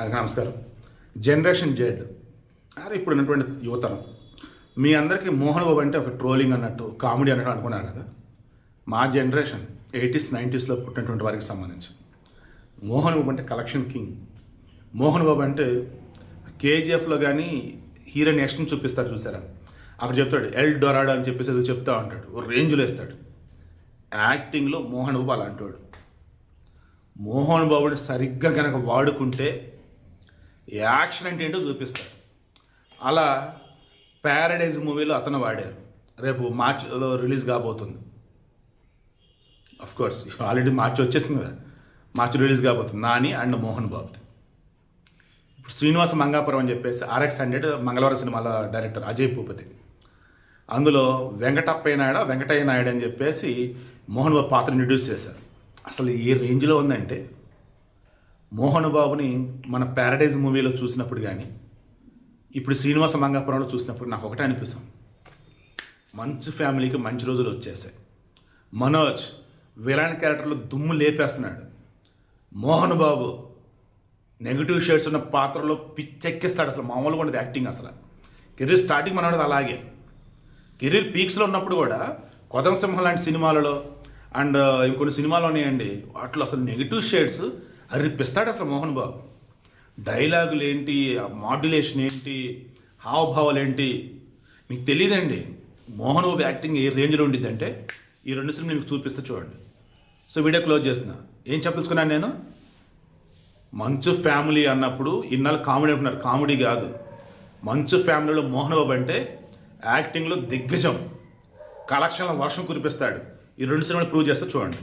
అది నమస్కారం. Generation Z ఇప్పుడు ఉన్నటువంటి యువతరం మీ అందరికీ మోహన్ బాబు అంటే ఒక ట్రోలింగ్ అన్నట్టు, కామెడీ అన్నట్టు అనుకున్నారు కదా. మా జనరేషన్ 80s 90sలో పుట్టినటువంటి వారికి సంబంధించి మోహన్ బాబు అంటే కలెక్షన్ కింగ్. మోహన్ బాబు అంటే కేజీఎఫ్లో కానీ హీరోయిన్ యాక్షన్ చూపిస్తాడు చూసారా, అక్కడ చెప్తాడు ఎల్ డొరాడో అని చెప్పేసి అది చెప్తా ఉంటాడు, ఓ రేంజ్లో వేస్తాడు. యాక్టింగ్లో మోహన్ బాబు అలాంటి వాడు. మోహన్ బాబుని సరిగ్గా కనుక వాడుకుంటే యాక్షన్ అంటే ఏంటో చూపిస్తాడు. అలా ప్యారడైజ్ మూవీలో అతను వాడారు. రేపు మార్చిలో రిలీజ్ కాబోతుంది. కోర్స్ ఆల్రెడీ మార్చి వచ్చేసింది కదా, మార్చి రిలీజ్ కాబోతుంది నాని అండ్ మోహన్ బాబుది. ఇప్పుడు శ్రీనివాస మంగాపురం అని చెప్పేసి RX 100 మంగళవారం సినిమాల డైరెక్టర్ అజయ్ భూపతి. అందులో వెంకటయ్య నాయుడు అని చెప్పేసి మోహన్ బాబు పాత్రను ఇంట్రడ్యూస్ చేశారు. అసలు ఏ రేంజ్లో ఉందంటే, మోహన్ బాబుని మన ప్యారడైజ్ మూవీలో చూసినప్పుడు కానీ ఇప్పుడు శ్రీనివాస మంగాపురంలో చూసినప్పుడు నాకు ఒకటే అనిపిస్తాం, మంచి ఫ్యామిలీకి మంచి రోజులు వచ్చేసాయి. మనోజ్ విలన్ క్యారెక్టర్లో దుమ్ము లేపేస్తున్నాడు. మోహన్ బాబు నెగిటివ్ షేడ్స్ ఉన్న పాత్రలో పిచ్చెక్కిస్తాడు. అసలు మామూలుగా ఉండదు యాక్టింగ్. అసలు కెరీర్ స్టార్టింగ్ మనవాడు అలాగే, కెరీర్ పీక్స్లో ఉన్నప్పుడు కూడా కొదం సింహం లాంటి సినిమాలలో అండ్ ఇంకొన్ని సినిమాలు ఉన్నాయండి, వాటిలో అసలు నెగిటివ్ షేడ్స్ అరిపిస్తాడు అసలు మోహన్ బాబు. డైలాగులు ఏంటి, మాడ్యులేషన్ ఏంటి, హావభావాలు ఏంటి మీకు తెలియదండి. మోహన్ బాబు యాక్టింగ్ ఏ రేంజ్లో ఉండిద్దంటే ఈ 2 సినిమాలు మీకు చూపిస్తే చూడండి. సో వీడియో క్లోజ్ చేస్తున్నా. ఏం చెప్పదలుచుకున్నాను నేను, మంచు ఫ్యామిలీ అన్నప్పుడు ఇన్నాళ్ళు కామెడీ అంటున్నారు, కామెడీ కాదు. మంచు ఫ్యామిలీలో మోహన్ బాబు అంటే యాక్టింగ్లో దిగ్గజం, కలెక్షన్లో వర్షం కురిపిస్తాడు. ఈ 2 సినిమాలు ప్రూవ్ చేస్తే చూడండి.